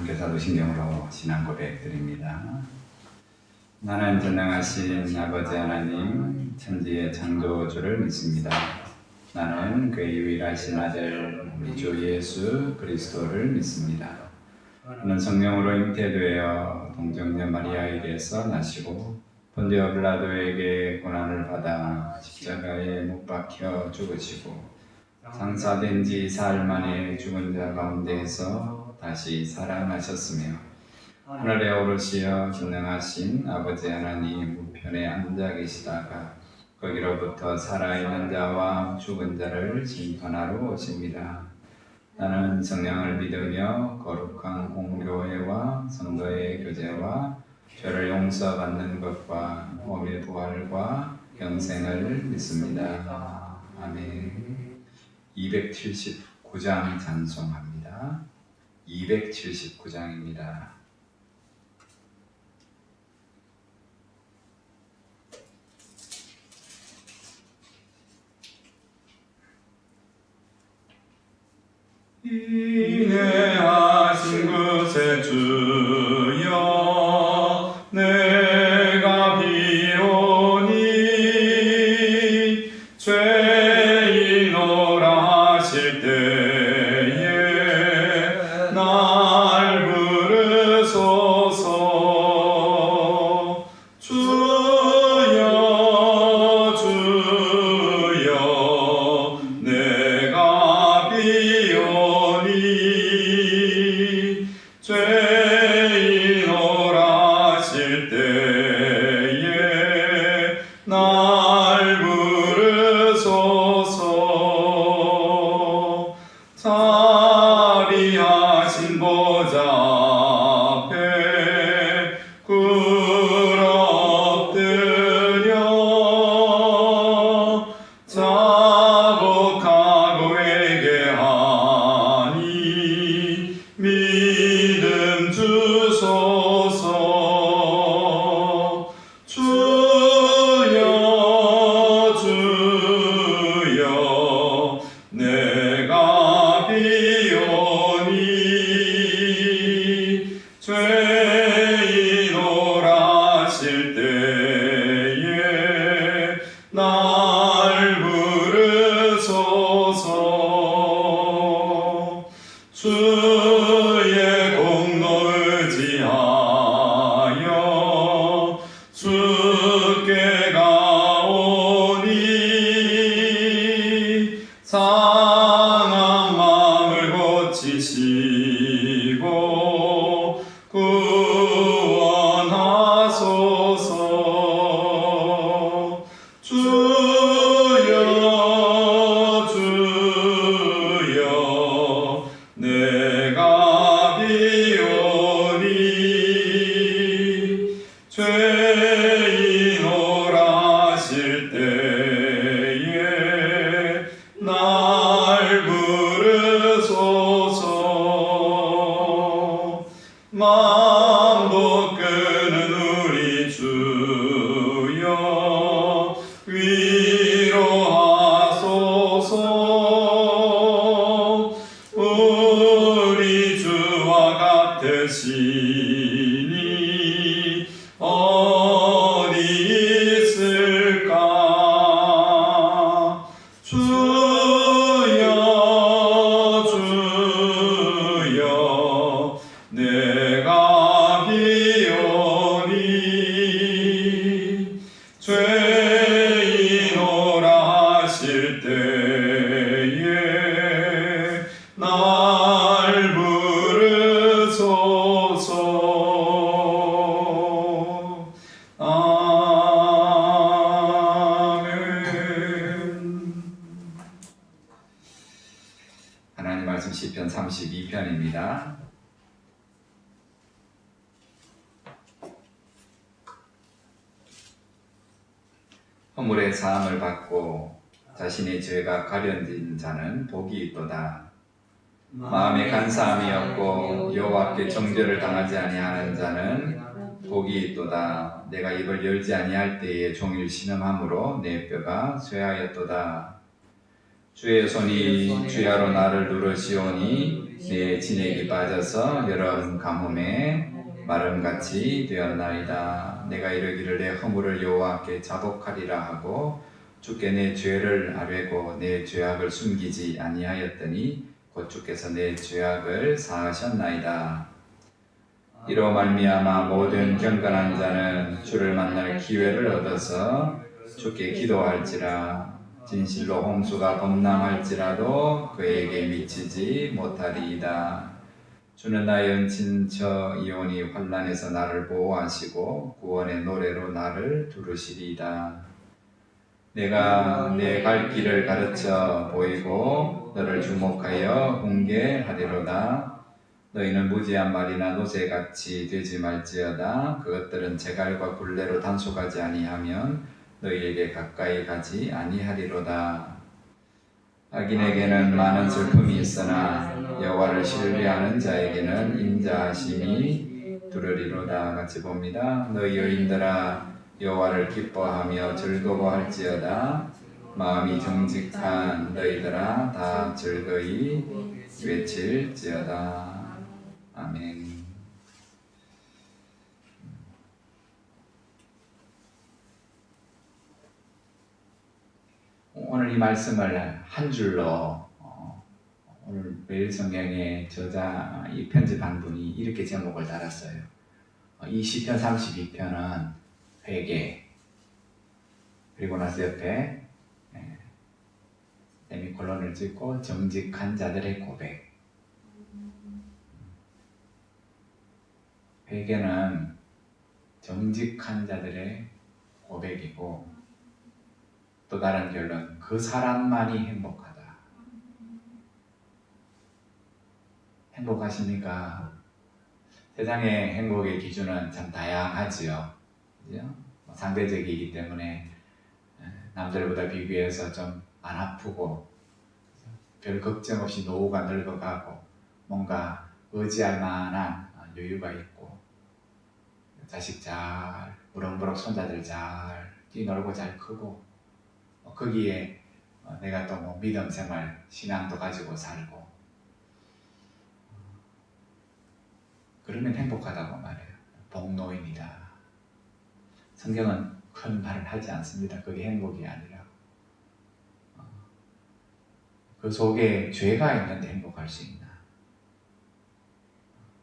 함께 사도신경으로 신앙 고백 드립니다. 나는 전능하신 아버지 하나님, 천지의 창조주를 믿습니다. 나는 그의 유일하신 아들 우리 주 예수 그리스도를 믿습니다. 그는 성령으로 잉태되어 동정녀 마리아에게서 나시고 본디오 빌라도에게 고난을 받아 십자가에 못 박혀 죽으시고 장사된 지 사흘 만에 죽은 자 가운데에서 다시 살아나셨으며 하늘에 오르시어 전능하신 아버지 하나님 우편에 앉아 계시다가 거기로부터 살아있는 자와 죽은 자를 심판하러 오십니다. 나는 성령을 믿으며 거룩한 공교회와 성도의 교제와 죄를 용서받는 것과 몸의 부활과 영생을 믿습니다. 아멘. 279장 찬송합니다. 279장입니다. 인내하신 그새 주여 내가 비오니 죄인오라 하실 때에 날 부르소서. 주여 주여 내가 비오니 죄인오라 하실 때에 날 부르소서. 자비하신 보좌 앞에 꿇어엎드려 자복하고 회개하니 믿음 주소서. 주여 주여 내가 비오니 죄인오라 하실 때에 날 부르소서. 주의 공로 의지하여 주께 가오니 상한 마음을 고치시고 구원하소서. 주여 주여 내가 비오니 죄인오라 하실 때에 날 부르소서. 만복 끄는 우리 주여 위로하소서. 우리 주와 같으시니 어디 있을까. 주여 주여 내가 비오니 죄인오라 하실 때에 날 부르소서. 아멘. 하나님 말씀 시편 32편입니다. 허물의 사함을 받고 자신의 죄가 가려진 자는 복이 있도다. 마음에 간사함이 없고 여호와께 정죄를 당하지 아니하는 자는 복이 있도다. 내가 입을 열지 아니할 때에 종일 신음함으로 내 뼈가 쇠하였도다. 주의 손이 주야로 나를 누르시오니 내 진액이 빠져서 여러 가뭄에 마름같이 되었나이다. 내가 이르기를 내 허물을 여호와께 자복하리라 하고 주께 내 죄를 아뢰고 내 죄악을 숨기지 아니하였더니 곧 주께서 내 죄악을 사하셨나이다. 이로 말미암아 모든 경건한 자는 주를 만날 기회를 얻어서 주께 기도할지라. 진실로 홍수가 범람할지라도 그에게 미치지 못하리이다. 주는 나의 은친처 이오니 환난에서 나를 보호하시고 구원의 노래로 나를 두르시리이다. 내가 내 갈 길을 가르쳐 보이고 너를 주목하여 훈계하리로다. 너희는 무지한 말이나 노새같이 되지 말지어다. 그것들은 제갈과 굴레로 단속하지 아니하면 너희에게 가까이 가지 아니하리로다. 악인에게는 많은 슬픔이 있으나 여호와를 신뢰하는 자에게는 인자하심이 두르리로다. 같이 봅니다. 너희 여인들아 여호와를 기뻐하며 즐거워할지어다. 마음이 정직한 너희들아 다 즐거이 외칠지어다. 아멘. 오늘 이 말씀을 한 줄로 오늘 매일 성경의 저자 이 편집한 분이 이렇게 제목을 달았어요. 이 시편 32편은 회개, 그리고 나서 옆에 세미콜론을 찍고 정직한 자들의 고백. 회개는 정직한 자들의 고백이고 또 다른 결론, 그 사람만이 행복하다. 행복하십니까? 세상의 행복의 기준은 참 다양하지요. 그죠? 상대적이기 때문에 남들보다 비교해서 좀 안 아프고 별 걱정 없이 노후가 늙어가고 뭔가 의지할 만한 여유가 있고 자식 잘 무럭무럭 손자들 잘 뛰놀고 잘 크고 거기에 내가 또 뭐 믿음 생활 신앙도 가지고 살고 그러면 행복하다고 말해요. 복노입니다. 성경은 큰 말을 하지 않습니다. 그게 행복이 아니라 그 속에 죄가 있는데 행복할 수 있나?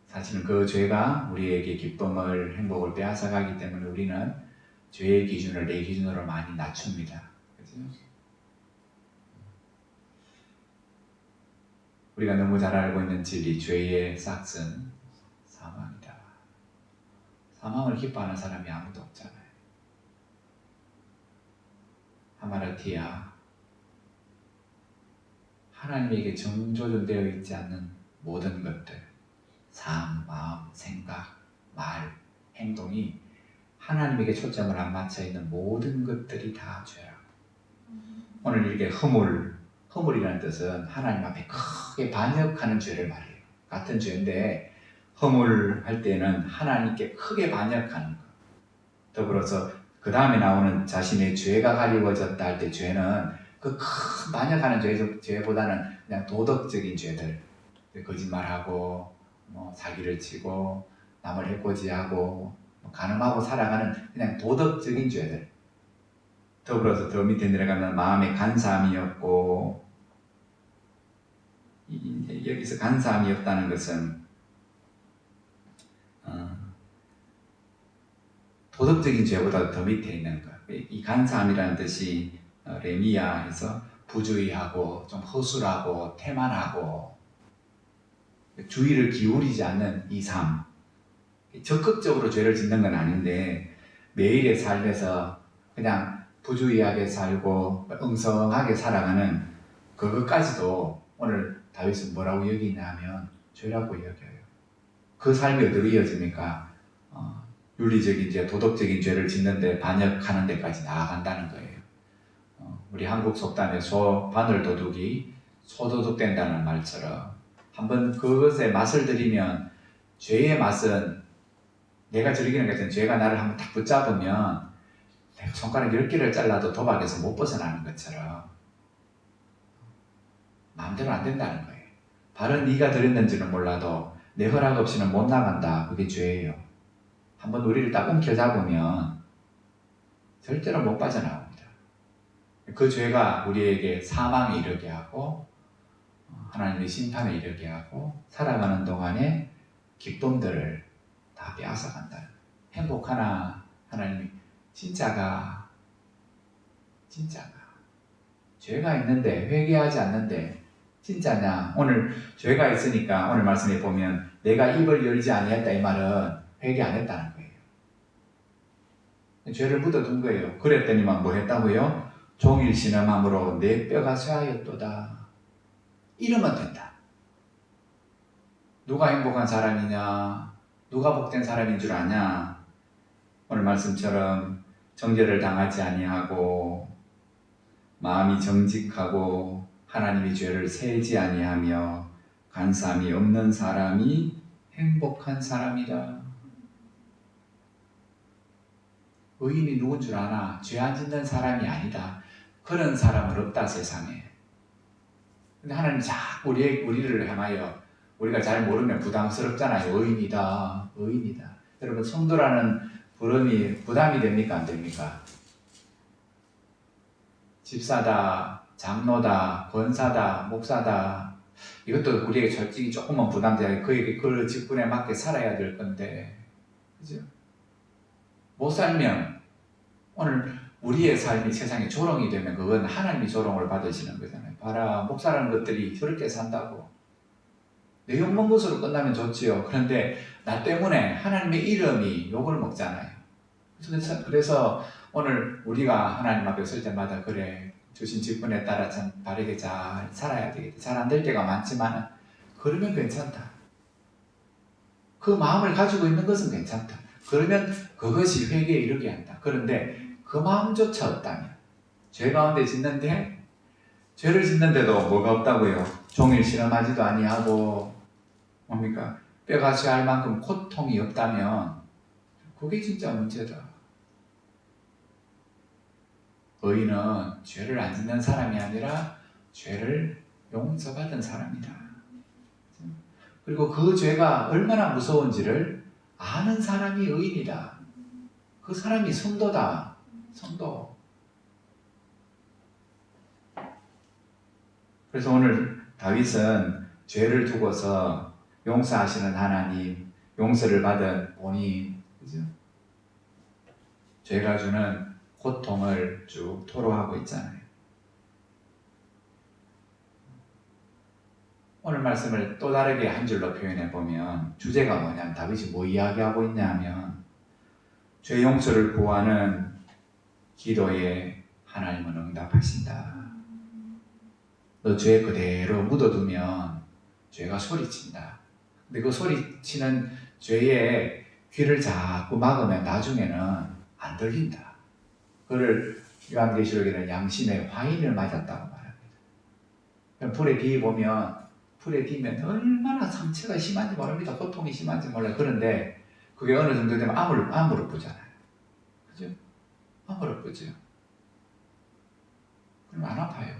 사실은 그 죄가 우리에게 기쁨을, 행복을 빼앗아가기 때문에 우리는 죄의 기준을 내 기준으로 많이 낮춥니다. 그렇죠? 우리가 너무 잘 알고 있는 진리, 죄의 싹은 사망이다. 사망을 기뻐하는 사람이 아무도 없잖아요. 하마르티아, 하나님에게 정조준되어 있지 않는 모든 것들, 삶, 마음, 생각, 말, 행동이 하나님에게 초점을 안 맞춰 있는 모든 것들이 다 죄라고. 오늘 이렇게 허물이라는 뜻은 하나님 앞에 크게 반역하는 죄를 말해요. 같은 죄인데 허물할 때는 하나님께 크게 반역하는 것. 더불어서 그 다음에 나오는 자신의 죄가 가리워졌다 할 때 죄는 그 큰 반역하는 죄보다는 그냥 도덕적인 죄들, 거짓말하고 뭐 사기를 치고 남을 해코지하고 간음하고 살아가는 그냥 도덕적인 죄들. 더불어서 더 밑에 내려가면 마음에 간사함이 없고, 여기서 간사함이 없다는 것은 도덕적인 죄보다 더 밑에 있는 것. 이 간사함이라는 뜻이 레미야에서 부주의하고 좀 허술하고 태만하고 주의를 기울이지 않는 이 삶. 적극적으로 죄를 짓는 건 아닌데 매일의 삶에서 그냥 부주의하게 살고 엉성하게 살아가는 그것까지도 오늘 다윗은 뭐라고 여기냐면 죄라고 여겨요. 그 삶이 어디로 이어집니까? 윤리적인 죄, 도덕적인 죄를 짓는데 반역하는 데까지 나아간다는 거예요. 우리 한국 속담에 바늘 도둑이 소도둑된다는 말처럼 한번 그것에 맛을 들이면 죄의 맛은 내가 즐기는 것은 죄가 나를 한번 딱 붙잡으면 내가 손가락 10개를 잘라도 도박에서 못 벗어나는 것처럼 마음대로 안 된다는 거예요. 발은 네가 들였는지는 몰라도 내 허락 없이는 못 나간다. 그게 죄예요. 한번 우리를 딱 움켜잡으면 절대로 못 빠져나옵니다. 그 죄가 우리에게 사망에 이르게 하고 하나님의 심판에 이르게 하고 살아가는 동안에 기쁨들을 다 빼앗아간다. 행복하나 하나님이 진짜가 죄가 있는데 회개하지 않는데 진짜냐? 오늘 죄가 있으니까 오늘 말씀에 보면 내가 입을 열지 아니했다 이 말은 회개 안 했다는 거예요. 죄를 묻어둔 거예요. 그랬더니만 뭐 했다고요? 종일 신음함으로 내 뼈가 쇠하였도다. 이러면 된다. 누가 행복한 사람이냐? 누가 복된 사람인 줄 아냐? 오늘 말씀처럼 정죄를 당하지 아니하고 마음이 정직하고 하나님의 죄를 세지 아니하며 간사함이 없는 사람이 행복한 사람이다. 의인이 누군 줄 아나? 죄 안 짓는 사람이 아니다. 그런 사람은 없다 세상에. 근데 하나님 자꾸 우리를 향하여 우리가 잘 모르면 부담스럽잖아요. 의인이다. 여러분 성도라는 부담이 됩니까? 안 됩니까? 집사다, 장로다, 권사다, 목사다 이것도 우리에게 솔직히 조금만 부담돼야 그에게 그 직분에 맞게 살아야 될 건데 그죠? 못 살면 오늘 우리의 삶이 세상에 조롱이 되면 그건 하나님이 조롱을 받으시는 거잖아요. 봐라 목사라는 것들이 저렇게 산다고 내용 먹은 것으로 끝나면 좋지요. 그런데 나 때문에 하나님의 이름이 욕을 먹잖아요. 그래서 오늘 우리가 하나님 앞에 설 때마다 그래 주신 직분에 따라 참 바르게 잘 살아야 되겠다. 잘 안 될 때가 많지만 그러면 괜찮다. 그 마음을 가지고 있는 것은 괜찮다. 그러면 그것이 회개에 이르게 한다. 그런데 그 마음조차 없다면 죄 가운데 짓는데 죄를 짓는데도 뭐가 없다고요? 종일 실험하지도 아니하고 뭡니까? 뼈가 쇠할 만큼 고통이 없다면 그게 진짜 문제다. 의인은 죄를 안 짓는 사람이 아니라 죄를 용서받은 사람이다. 그리고 그 죄가 얼마나 무서운지를 아는 사람이 의인이다. 그 사람이 성도다. 성도. 그래서 오늘 다윗은 죄를 두고서 용서하시는 하나님, 용서를 받은 본인, 그죠? 죄가 주는 고통을 쭉 토로하고 있잖아요. 오늘 말씀을 또 다르게 한 줄로 표현해 보면 주제가 뭐냐면 다윗이 뭐 이야기하고 있냐면 죄 용서를 구하는 기도에 하나님은 응답하신다. 너 죄 그대로 묻어두면 죄가 소리친다. 근데 그 소리치는 죄에 귀를 자꾸 막으면 나중에는 안 들린다. 그를 요한계시록에는 양심의 화인을 맞았다고 말합니다. 불에 뒤면 얼마나 상처가 심한지 모릅니다. 고통이 심한지 몰라요. 그런데 그게 어느 정도 되면 암으로 보잖아요. 그죠? 암으로 보죠. 그럼 안 아파요.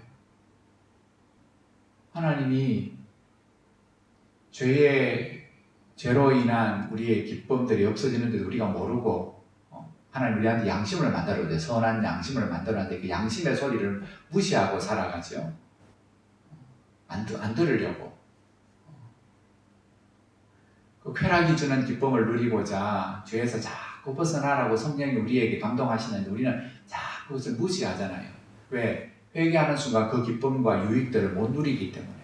하나님이 죄로 인한 우리의 기쁨들이 없어지는데도 우리가 모르고 하나님 우리한테 양심을 만들어줘요. 선한 양심을 만들었는데 그 양심의 소리를 무시하고 살아가죠. 안 들으려고. 그 쾌락이 주는 기쁨을 누리고자 죄에서 자꾸 벗어나라고 성령이 우리에게 감동하시는데 우리는 자꾸 그것을 무시하잖아요. 왜? 회개하는 순간 그 기쁨과 유익들을 못 누리기 때문에.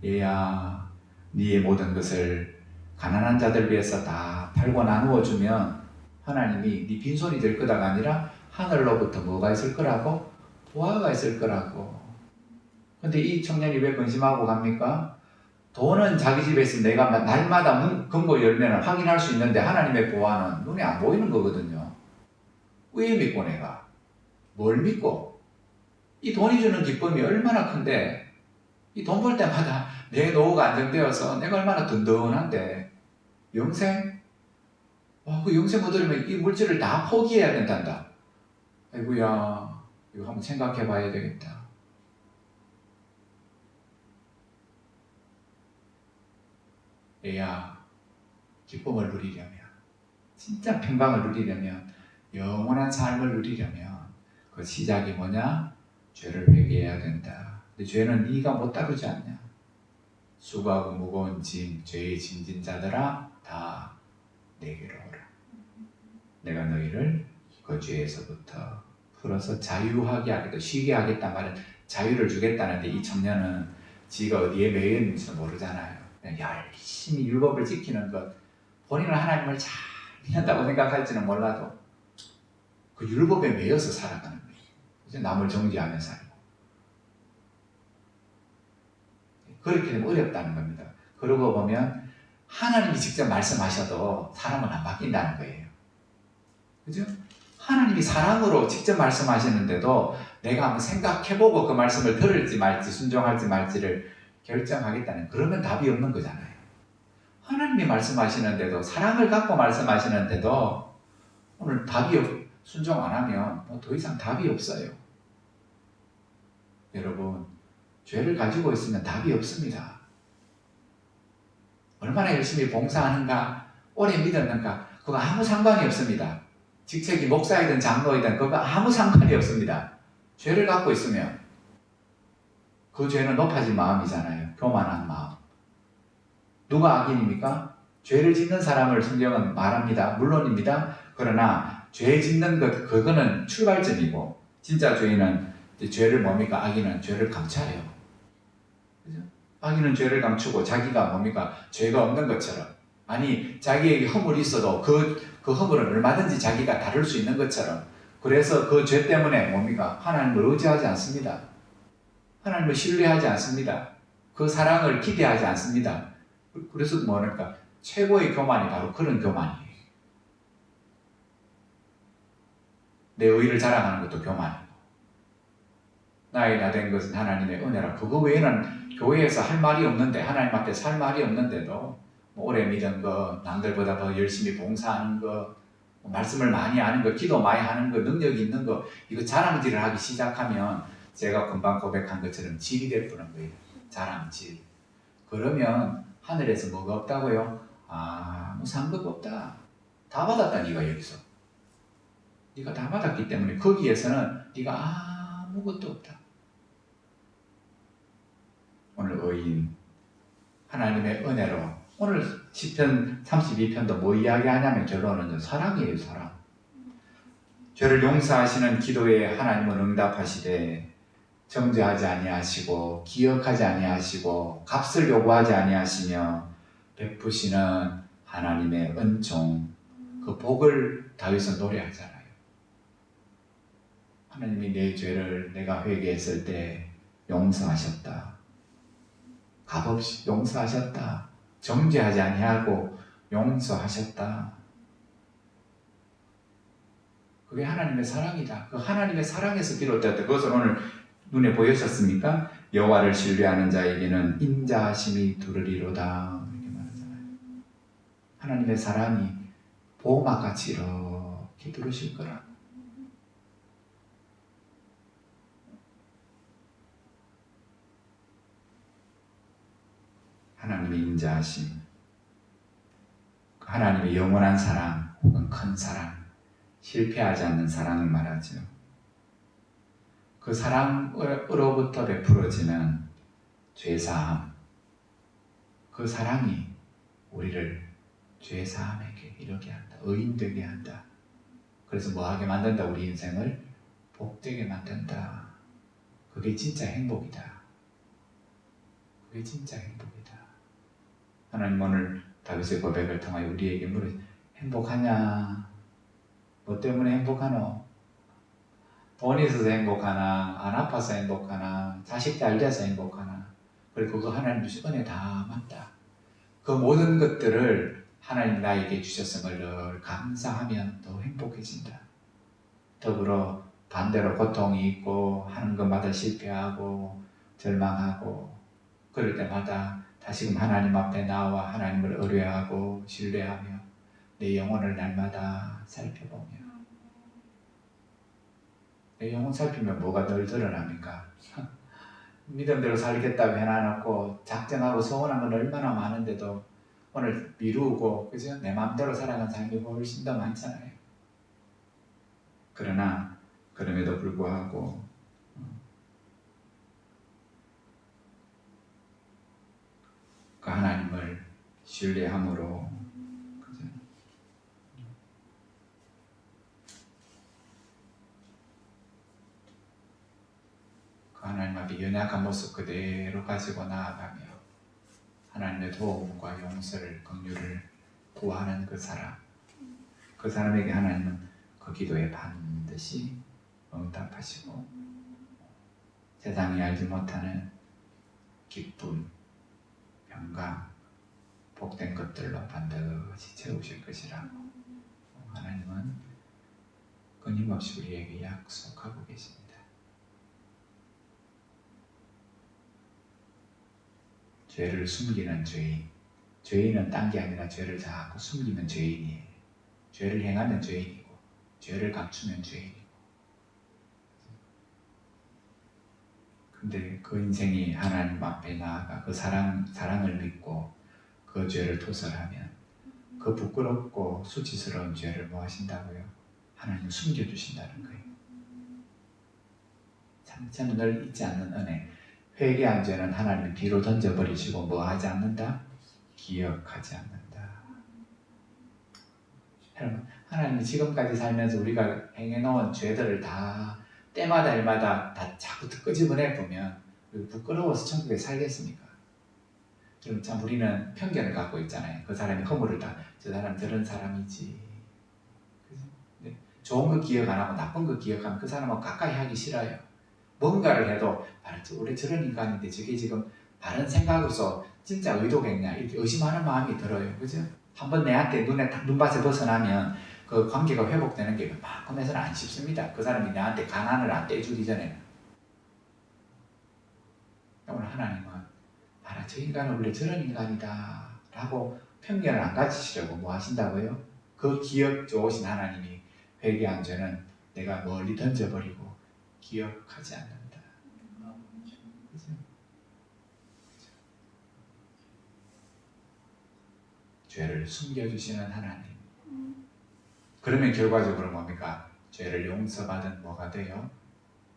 얘야, 네의 모든 것을 가난한 자들 위해서 다 팔고 나누어 주면 하나님이 네 빈손이 될 거다가 아니라 하늘로부터 뭐가 있을 거라고? 보화가 있을 거라고. 근데 이 청년이 왜 근심하고 갑니까? 돈은 자기 집에 있으면 내가 날마다 금고 열면 확인할 수 있는데 하나님의 보화는 눈에 안 보이는 거거든요. 왜 믿고 내가? 뭘 믿고? 이 돈이 주는 기쁨이 얼마나 큰데 이 돈 벌 때마다 내 노후가 안정되어서 내가 얼마나 든든한데 영생? 와, 그 영생 못 들으면 이 물질을 다 포기해야 된단다. 아이고야, 이거 한번 생각해 봐야 되겠다. 얘야, 기쁨을 누리려면, 진짜 평강을 누리려면, 영원한 삶을 누리려면 그 시작이 뭐냐? 죄를 회개해야 된다. 근데 죄는 네가 못 다루지 않냐? 수고하고 무거운 짐, 죄의 짐진 자들아 다 내게로 오라. 내가 너희를 그 죄에서부터 풀어서 자유하게 하겠다. 쉬게 하겠단 말은 자유를 주겠다는데, 이 청년은 지가 어디에 매여 있는지 모르잖아요. 그냥 열심히 율법을 지키는 것, 본인은 하나님을 잘 믿는다고 생각할지는 몰라도 그 율법에 매여서 살아가는 거예요. 그래서 남을 정죄하며 살고. 그렇게 되면 어렵다는 겁니다. 그러고 보면 하나님이 직접 말씀하셔도 사람은 안 바뀐다는 거예요. 그죠? 하나님이 사랑으로 직접 말씀하시는데도 내가 한번 생각해보고 그 말씀을 들을지 말지, 순종할지 말지를 결정하겠다는, 그러면 답이 없는 거잖아요. 하나님이 말씀하시는데도, 사랑을 갖고 말씀하시는데도 오늘 순종 안 하면 더 이상 답이 없어요. 여러분, 죄를 가지고 있으면 답이 없습니다. 얼마나 열심히 봉사하는가, 오래 믿었는가, 그거 아무 상관이 없습니다. 직책이 목사이든 장로이든 그거 아무 상관이 없습니다. 죄를 갖고 있으면 그 죄는 높아진 마음이잖아요. 교만한 마음. 누가 악인입니까? 죄를 짓는 사람을 성경은 말합니다. 물론입니다. 그러나 죄 짓는 것, 그거는 출발점이고, 진짜 죄인은 죄를 뭡니까? 악인은 죄를 감춰요. 그죠? 악인은 죄를 감추고 자기가 뭡니까? 죄가 없는 것처럼, 아니 자기에게 허물이 있어도 그 허물은 얼마든지 자기가 다룰 수 있는 것처럼, 그래서 그 죄 때문에 뭡니까? 하나님을 의지하지 않습니다. 하나님을 신뢰하지 않습니다. 그 사랑을 기대하지 않습니다. 그래서 뭐랄까? 최고의 교만이 바로 그런 교만이에요. 내 의를 자랑하는 것도 교만이고, 나의 나 된 것은 하나님의 은혜라. 그거 외에는 교회에서 할 말이 없는데, 하나님 앞에서 할 말이 없는데도 뭐 오래 믿은 거, 남들보다 더 열심히 봉사하는 거, 뭐 말씀을 많이 하는 거, 기도 많이 하는 거, 능력이 있는 거, 이거 자랑질을 하기 시작하면 제가 금방 고백한 것처럼 질이 되는 거예요. 자랑질. 그러면 하늘에서 뭐가 없다고요? 아무 상급 없다. 다 받았다, 네가 여기서. 네가 다 받았기 때문에 거기에서는 네가 아무것도 없다. 오늘 의인, 하나님의 은혜로, 오늘 시편 32편도 뭐 이야기하냐면 결론은 사랑이에요. 사랑. 죄를 용서하시는 기도에 하나님은 응답하시되 정죄하지 아니하시고 기억하지 아니하시고 값을 요구하지 아니하시며 베푸시는 하나님의 은총, 그 복을 다윗은 노래하잖아요. 하나님이 내 죄를 내가 회개했을 때 용서하셨다. 값없이 용서하셨다. 정죄하지 아니하고 용서하셨다. 그게 하나님의 사랑이다. 그 하나님의 사랑에서 비롯되었다. 그것을 오늘 눈에 보이셨습니까? 여호와를 신뢰하는 자에게는 인자하심이 두르리로다. 이렇게 말하잖아요. 하나님의 사랑이 보호막같이 이렇게 두르실 거라. 하나님의 인자하심, 하나님의 영원한 사랑 혹은 큰 사랑, 실패하지 않는 사랑을 말하죠. 그 사랑으로부터 베풀어지는 죄사함, 그 사랑이 우리를 죄사함에게 이르게 한다. 의인되게 한다. 그래서 뭐하게 만든다? 우리 인생을 복되게 만든다. 그게 진짜 행복이다. 그게 진짜 행복이다. 하나님 오늘 다윗의 고백을 통하여 우리에게 행복하냐? 뭐 때문에 행복하노? 돈이 있어서 행복하나? 안 아파서 행복하나? 자식 잘 돼서 행복하나? 그리고 그거 하나님 주신 은혜 다 맞다. 그 모든 것들을 하나님 나에게 주셨음을 늘 감사하면 더 행복해진다. 더불어 반대로 고통이 있고 하는 것마다 실패하고 절망하고 그럴 때마다 다시금 하나님 앞에 나와 하나님을 의뢰하고 신뢰하며 내 영혼을 날마다 살펴보며, 내 영혼 살피면 뭐가 늘 드러납니까? 믿음대로 살겠다고 해놔놓고 작정하고 소원한 건 얼마나 많은데도 오늘 미루고 그죠? 내 마음대로 살아가는 삶이 훨씬 더 많잖아요. 그러나 그럼에도 불구하고 그 하나님을 신뢰함으로 그죠? 그 하나님 앞에 연약한 모습 그대로 가지고 나아가며 하나님의 도움과 용서를 긍휼을 구하는 그 사람에게 하나님은 그 기도에 반드시 응답하시고 세상이 알지 못하는 기쁨, 평강, 복된 것들로 반드시 채우실 것이라고 하나님은 끊임없이 우리에게 약속하고 계십니다. 죄를 숨기는 죄인은 딴 게 아니라 죄를 자꾸 숨기면 죄인이에요. 죄를 행하면 죄인이고 죄를 감추면 죄인이고. 근데 그 인생이 하나님 앞에 나아가 그 사랑을 믿고 그 죄를 토설하면 그 부끄럽고 수치스러운 죄를 뭐 하신다고요? 하나님 숨겨주신다는 거예요. 참 저는 늘 잊지 않는 은혜. 회개한 죄는 하나님이 뒤로 던져버리시고 뭐 하지 않는다? 기억하지 않는다. 여러분, 하나님이 지금까지 살면서 우리가 행해놓은 죄들을 다 때마다 일마다 다 자꾸 끄집어내 보면 부끄러워서 천국에 살겠습니까? 그럼 참 우리는 편견을 갖고 있잖아요. 그 사람이 허물을 다, 저 사람 저런 사람이지. 좋은 거 기억 안 하고 나쁜 거 기억하면 그 사람하고 가까이 하기 싫어요. 뭔가를 해도 원래 저런 인간인데 저게 지금 바른 생각으로서 진짜 의도겠냐 이렇게 의심하는 마음이 들어요. 그죠? 한번 내한테 눈밭에 벗어나면 그 관계가 회복되는 게 그만큼에서는 안 쉽습니다. 그 사람이 나한테 가난을 안 떼주기 전에는. 오늘 하나님은 저 인간은 원래 저런 인간이다 라고 편견을 안 가지시려고 뭐 하신다고요? 그 기억 좋으신 하나님이 회개한 죄는 내가 멀리 던져버리고 기억하지 않는다. 그죠? 죄를 숨겨주시는 하나님. 그러면 결과적으로 뭡니까? 죄를 용서받은 뭐가 돼요?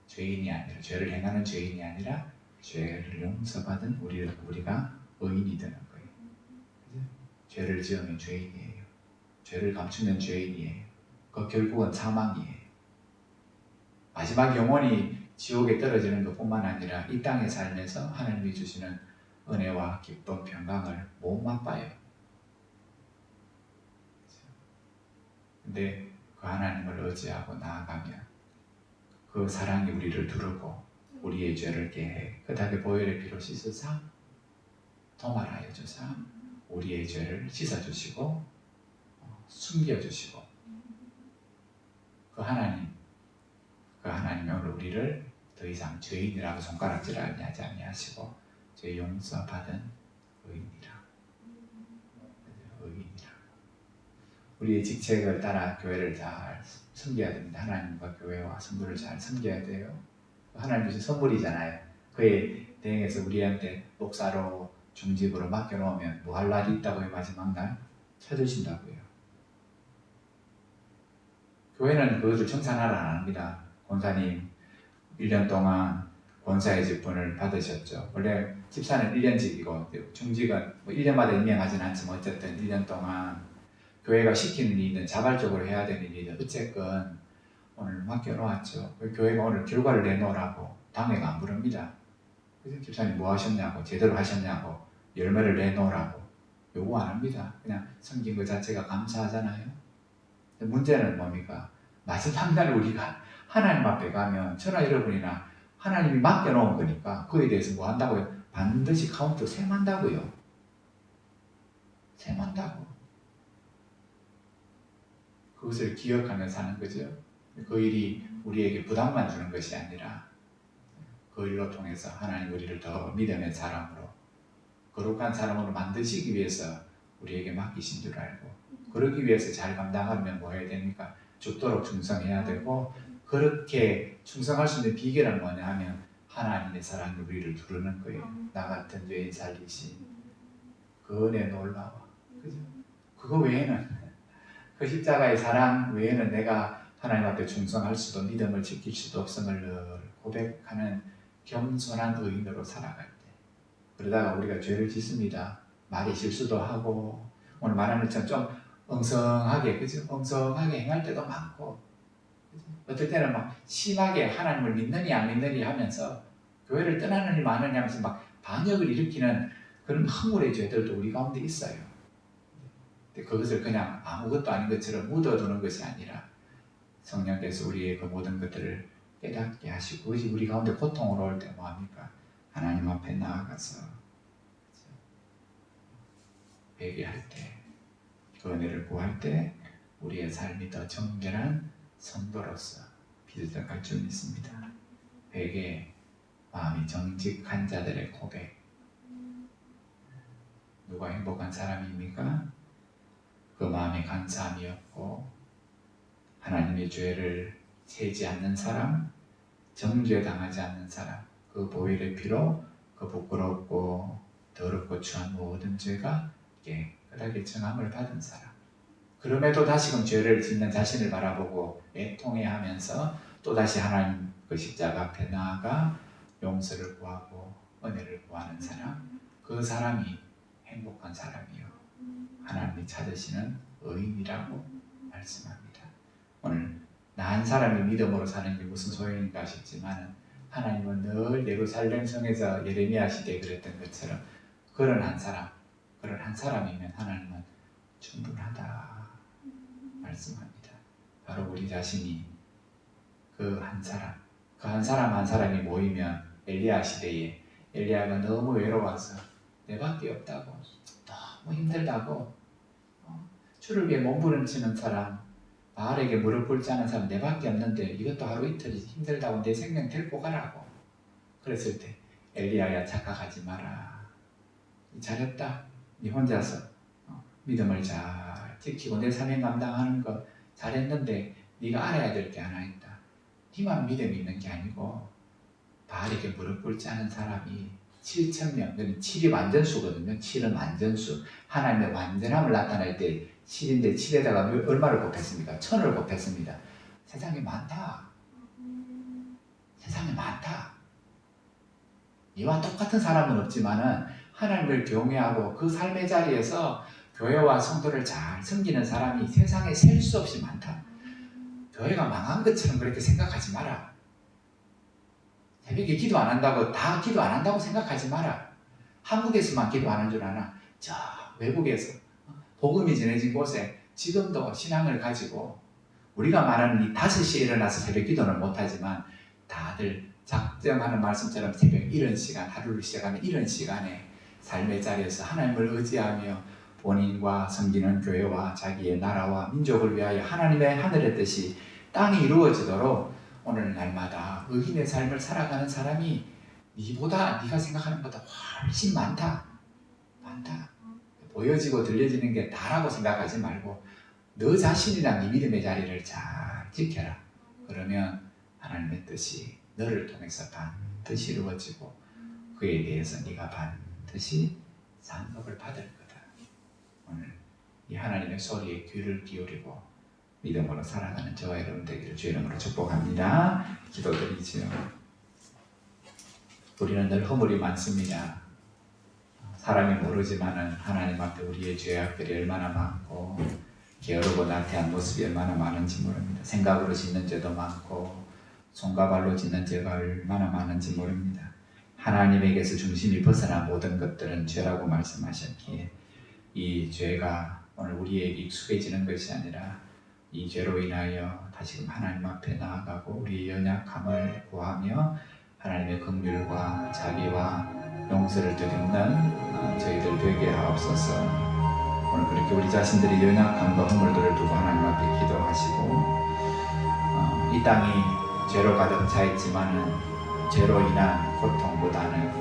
죄인이 아니라, 죄를 행하는 죄인이 아니라 죄를 용서받은 우리가 의인이 되는 거예요. 그죠? 죄를 지으면 죄인이에요. 죄를 감추면 죄인이에요. 그 결국은 사망이에요. 마지막 영혼이 지옥에 떨어지는 것뿐만 아니라 이 땅에 살면서 하나님이 주시는 은혜와 기쁨, 평강을 못 맛봐요. 근데 그 하나님을 의지하고 나아가면 그 사랑이 우리를 두르고 우리의 죄를 깨해 그다음에 보혈의 피로 씻으사 도말하여 주사 우리의 죄를 씻어주시고 숨겨주시고 그 하나님이 오늘 우리를 더 이상 죄인이라고 손가락질하지 아니하시고 죄 용서받은 의인이라. 우리의 직책을 따라 교회를 잘 섬겨야 됩니다. 하나님과 교회와 성도를 잘 섬겨야 돼요. 하나님 주신 선물이잖아요. 그에 대응해서 우리한테 목사로 중직으로 맡겨놓으면 뭐 할 날이 있다고요? 마지막 날 찾으신다고요. 교회는 그것을 청산하라 안 합니다. 권사님 1년 동안 권사의 직분을 받으셨죠. 원래 집사는 1년직이고 중직은 뭐 1년마다 임명하진 않지만 어쨌든 1년 동안 교회가 시키는 일이든 자발적으로 해야 되는 일이든 어쨌건 오늘 맡겨놓았죠. 교회가 오늘 결과를 내놓으라고 당회가 안 부릅니다. 그래서 집사님 뭐 하셨냐고 제대로 하셨냐고 열매를 내놓으라고 요구 안 합니다. 그냥 섬긴 것 자체가 감사하잖아요. 문제는 뭡니까? 마지막 날 우리가 하나님 앞에 가면 저나 여러분이나 하나님이 맡겨놓은 거니까 그에 대해서 뭐 한다고요? 반드시 카운트 셈한다고요. 셈한다고. 그것을 기억하며 사는 거죠. 그 일이 우리에게 부담만 주는 것이 아니라 그 일로 통해서 하나님 우리를 더 믿음의 사람으로 거룩한 사람으로 만드시기 위해서 우리에게 맡기신 줄 알고 그러기 위해서 잘 감당하려면 뭐 해야 됩니까? 죽도록 충성해야 되고 그렇게 충성할 수 있는 비결은 뭐냐 하면 하나님의 사랑이 우리를 두르는 거예요. 나 같은 죄인 살리신 그 은혜 놀라워. 그죠? 그거 외에는 그 십자가의 사랑 외에는 내가 하나님 앞에 충성할 수도 믿음을 지킬 수도 없음을 늘 고백하는 겸손한 의인으로 살아갈 때, 그러다가 우리가 죄를 짓습니다. 말이 실수도 하고 오늘 말하는 것처럼 좀 엉성하게, 그죠? 엉성하게 행할 때도 많고, 그죠? 어떨 때는 막 심하게 하나님을 믿느니 안 믿느니 하면서 교회를 떠나느니 마느니 하면서 막 반역을 일으키는 그런 허물의 죄들도 우리 가운데 있어요. 근데 그것을 그냥 아무것도 아닌 것처럼 묻어두는 것이 아니라 성령께서 우리의 그 모든 것들을 깨닫게 하시고, 그것이 우리 가운데 고통으로 올 때 뭐합니까? 하나님 앞에 나아가서 회개할 때, 그 은혜를 구할 때 우리의 삶이 더 정결한 성도로서 비춰갈 줄 믿습니다. 회개, 마음이 정직한 자들의 고백. 누가 행복한 사람입니까? 그 마음에 간사함이 없고 하나님의 죄를 세지 않는 사람, 정죄 당하지 않는 사람, 그 보혈의 피로 그 부끄럽고 더럽고 추한 모든 죄가 깨끗하게 정함을 받은 사람. 그럼에도 다시금 죄를 짓는 자신을 바라보고 애통해하면서 또다시 하나님 그 십자가 앞에 나아가 용서를 구하고 은혜를 구하는 사람, 그 사람이 행복한 사람이요 하나님이 찾으시는 의인이라고 말씀합니다. 오늘 나 한 사람이 믿음으로 사는 게 무슨 소용인가 싶지만 하나님은 늘 예루살렘 성에서 예레미야 시대에 그랬던 것처럼 그런 한 사람이면 하나님은 충분하다 말씀합니다. 바로 우리 자신이 그 한 사람 한 사람이 모이면 엘리야 시대에 엘리야가 너무 외로워서 내밖에 없다고, 너무 힘들다고, 주를 위해 몸부림치는 사람, 바알에게 무릎 꿇지 않은 사람 내밖에 없는데 이것도 하루 이틀이 힘들다고 내 생명 데리고 가라고 그랬을 때 엘리야야 착각하지 마라. 잘했다. 네 혼자서 믿음을 잘 지키고 내 사명 감당하는 거 잘했는데 네가 알아야 될 게 하나 있다. 네만 믿음이 있는 게 아니고 바알에게 무릎 꿇지 않은 사람이 7,000명, 7이 완전수거든요. 7은 완전수. 하나님의 완전함을 나타낼 때 7인데 7에다가 얼마를 곱했습니까? 1000을 곱했습니다. 세상에 많다. 세상에 많다. 이와 똑같은 사람은 없지만은 하나님을 경외하고 그 삶의 자리에서 교회와 성도를 잘 섬기는 사람이 세상에 셀 수 없이 많다. 교회가 망한 것처럼 그렇게 생각하지 마라. 새벽에 기도 안 한다고 다 기도 안 한다고 생각하지 마라. 한국에서만 기도 안 한 줄 아나? 저 외국에서 복음이 전해진 곳에 지금도 신앙을 가지고 우리가 말하는 이 5시에 일어나서 새벽 기도는 못하지만 다들 작정하는 말씀처럼 새벽 이런 시간, 하루를 시작하는 이런 시간에 삶의 자리에서 하나님을 의지하며 본인과 섬기는 교회와 자기의 나라와 민족을 위하여 하나님의 하늘의 뜻이 땅에 이루어지도록 오늘 날마다 의인의 삶을 살아가는 사람이 네가 생각하는 것보다 훨씬 많다. 보여지고 들려지는 게 다라고 생각하지 말고 너 자신이랑 네 믿음의 자리를 잘 지켜라. 그러면 하나님의 뜻이 너를 통해서 반드시 이루어지고 그에 대해서 네가 반드시 상급을 받을 거다. 오늘 이 하나님의 소리에 귀를 기울이고 믿음으로 살아가는 저와 여러분 되기를 주의 이름으로 축복합니다. 기도드리지요. 우리는 늘 허물이 많습니다. 사람이 모르지만은 하나님 앞에 우리의 죄악들이 얼마나 많고 게으르고 나태한 모습이 얼마나 많은지 모릅니다. 생각으로 짓는 죄도 많고 손과 발로 짓는 죄가 얼마나 많은지 모릅니다. 하나님에게서 중심이 벗어난 모든 것들은 죄라고 말씀하셨기에 이 죄가 오늘 우리에게 익숙해지는 것이 아니라 이 죄로 인하여 다시금 하나님 앞에 나아가고 우리의 연약함을 구하며 하나님의 긍휼과 자비와 용서를 드리는 저희들 되게 하옵소서. 오늘 그렇게 우리 자신들이 연약함과 허물들을 두고 하나님 앞에 기도하시고 이 땅이 죄로 가득 차 있지만은 죄로 인한 고통보다는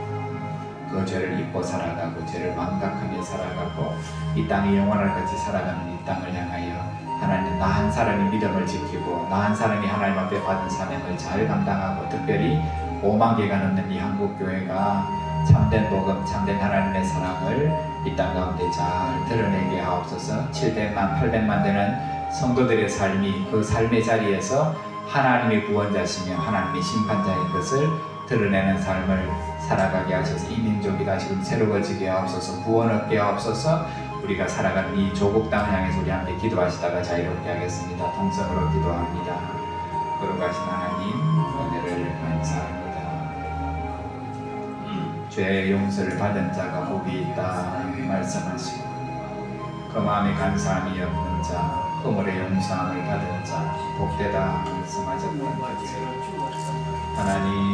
그 죄를 잊고 살아가고 죄를 망각하며 살아가고 이 땅이 영원할 같이 살아가는 이 땅을 향하여 하나님 나 한 사람이 믿음을 지키고 나 한 사람이 하나님 앞에 받은 사명을 잘 감당하고 특별히 5만 개가 넘는 이 한국교회가 참된 복음, 참된 하나님의 사랑을 이 땅 가운데 잘 드러내게 하옵소서. 700만 800만 되는 성도들의 삶이 그 삶의 자리에서 하나님의 구원자시며 하나님의 심판자인 것을 드러내는 삶을 살아가게 하셔서 이 민족이 다시금 새로워지게 하옵소서. 구원 얻게 하옵소서. 우리가 살아가는 이 조국 땅을 향해서 우리 함께 기도하시다가 자유롭게 하겠습니다. 동성으로 기도합니다. 거룩하신 하나님, 은혜를 감사합니다. 죄의 용서를 받은 자가 복이 있다 말씀하시고, 그 마음에 간사함이 없는 자, 허물의 용서함을 받은 자 복되다 말씀하셨던 것이 하나님